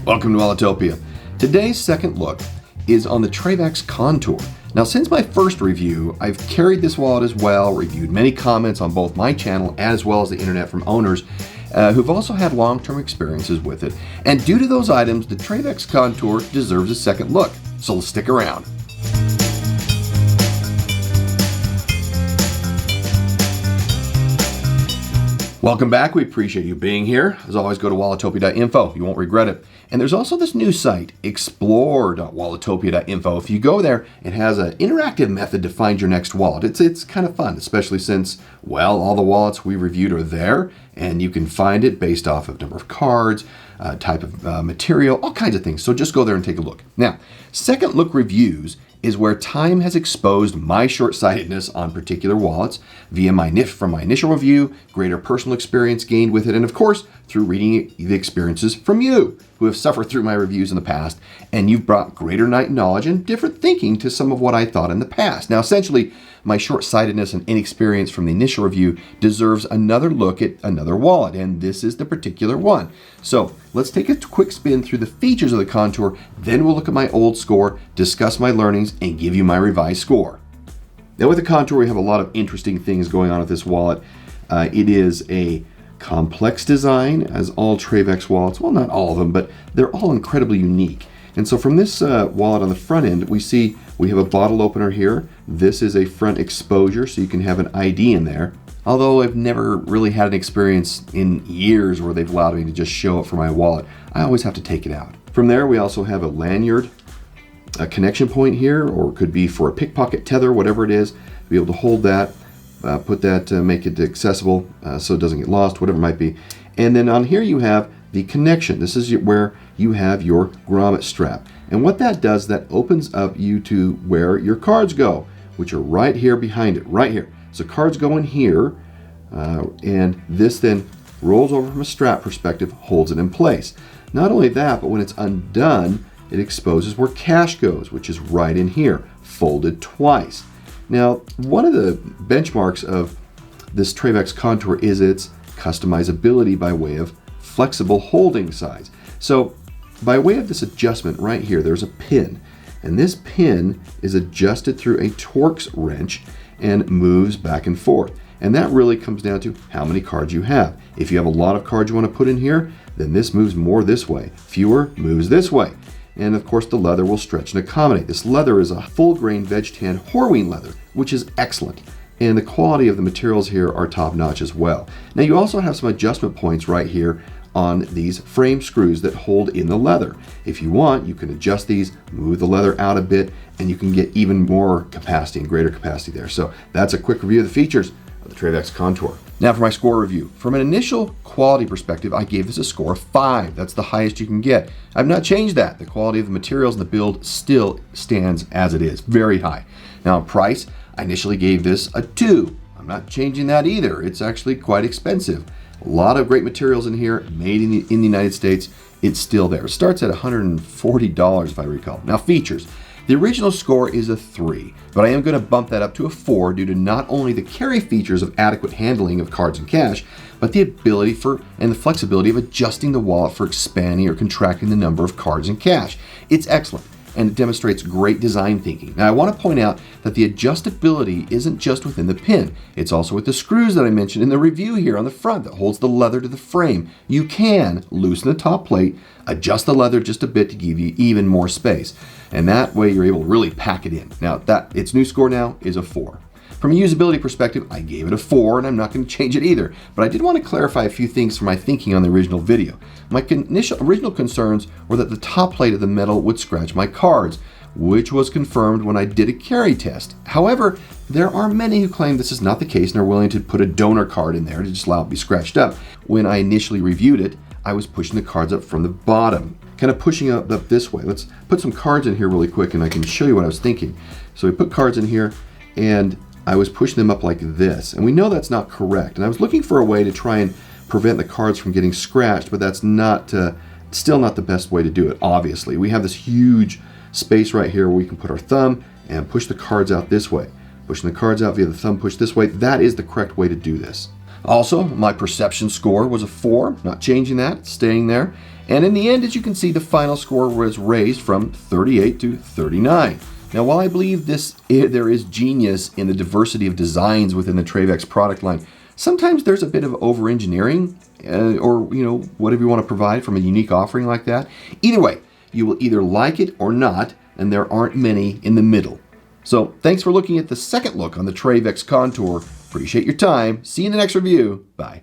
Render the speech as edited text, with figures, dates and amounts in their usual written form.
Welcome to Walletopia. Today's second look is on the Trayvax Contour. Now, since my first review, I've carried this wallet as well, reviewed many comments on both my channel as well as the internet from owners who've also had long-term experiences with it. And due to those items, the Trayvax Contour deserves a second look. So let's stick around. Welcome back. We appreciate you being here. As always, go to walletopia.info. You won't regret it. And there's also this new site, explore.walletopia.info. If you go there, it has an interactive method to find your next wallet. It's kind of fun, especially since, well, all the wallets we reviewed are there, and you can find it based off of number of cards, type of material, all kinds of things. So just go there and take a look. Now, second look reviews is where time has exposed my short-sightedness on particular wallets via from my initial review, greater personal experience gained with it, and of course, through reading the experiences from you who have suffered through my reviews in the past, and you've brought greater knowledge and different thinking to some of what I thought in the past. Now, essentially, my short-sightedness and inexperience from the initial review deserves another look at another wallet, and this is the particular one. So let's take a quick spin through the features of the Contour, then we'll look at my old score, discuss my learnings, and give you my revised score. Now with the Contour, we have a lot of interesting things going on with this wallet. It is a complex design, as all Trayvax wallets, well, not all of them, but they're all incredibly unique. And so from this wallet on the front end, we have a bottle opener here. This is a front exposure, so you can have an ID in there. Although I've never really had an experience in years where they've allowed me to just show it for my wallet, I always have to take it out. From there, we also have a lanyard, a connection point here, or it could be for a pickpocket tether, whatever it is, to be able to hold that, put that to make it accessible so it doesn't get lost, whatever it might be. And then on here you have the connection. This is where you have your grommet strap. And what that does, that opens up you to where your cards go, which are right here behind it, right here. So cards go in here, and this then rolls over from a strap perspective, holds it in place. Not only that, but when it's undone, it exposes where cash goes, which is right in here, folded twice. Now, one of the benchmarks of this Trayvax Contour is its customizability by way of flexible holding size. So by way of this adjustment right here, there's a pin, and this pin is adjusted through a Torx wrench and moves back and forth. And that really comes down to how many cards you have. If you have a lot of cards you want to put in here, then this moves more this way. Fewer moves this way. And of course the leather will stretch and accommodate. This leather is a full grain veg tan Horween leather, which is excellent. And the quality of the materials here are top notch as well. Now you also have some adjustment points right here on these frame screws that hold in the leather. If you want, you can adjust these, move the leather out a bit, and you can get even more capacity and greater capacity there. So that's a quick review of the features of the Trayvax Contour. Now for my score review. From an initial quality perspective, I gave this a score of 5. That's the highest you can get. I've not changed that. The quality of the materials and the build still stands as it is, very high. Now in price, I initially gave this a 2. I'm not changing that either. It's actually quite expensive. A lot of great materials in here, made in the United States. It's still there. It starts at $140 if I recall. Now features. The original score is a 3, but I am going to bump that up to a 4 due to not only the carry features of adequate handling of cards and cash, but the ability and the flexibility of adjusting the wallet for expanding or contracting the number of cards and cash. It's excellent, and it demonstrates great design thinking. Now I want to point out that the adjustability isn't just within the pin, it's also with the screws that I mentioned in the review here on the front that holds the leather to the frame. You can loosen the top plate, adjust the leather just a bit to give you even more space, and that way you're able to really pack it in. Now its new score now is a 4. From a usability perspective, I gave it a 4, and I'm not going to change it either, but I did want to clarify a few things from my thinking on the original video. My original concerns were that the top plate of the metal would scratch my cards, which was confirmed when I did a carry test. However, there are many who claim this is not the case and are willing to put a donor card in there to just allow it to be scratched up. When I initially reviewed it, I was pushing the cards up from the bottom, kind of pushing up this way. Let's put some cards in here really quick and I can show you what I was thinking. So we put cards in here and I was pushing them up like this, and we know that's not correct. And I was looking for a way to try and prevent the cards from getting scratched, but that's not still not the best way to do it, obviously. We have this huge space right here where we can put our thumb and push the cards out this way. Pushing the cards out via the thumb push this way, that is the correct way to do this. Also, my perception score was a 4, not changing that, it's staying there. And in the end, as you can see, the final score was raised from 38 to 39. Now, while I believe there is genius in the diversity of designs within the Trayvax product line, sometimes there's a bit of over-engineering or whatever you want to provide from a unique offering like that. Either way, you will either like it or not, and there aren't many in the middle. So thanks for looking at the second look on the Trayvax Contour. Appreciate your time. See you in the next review. Bye.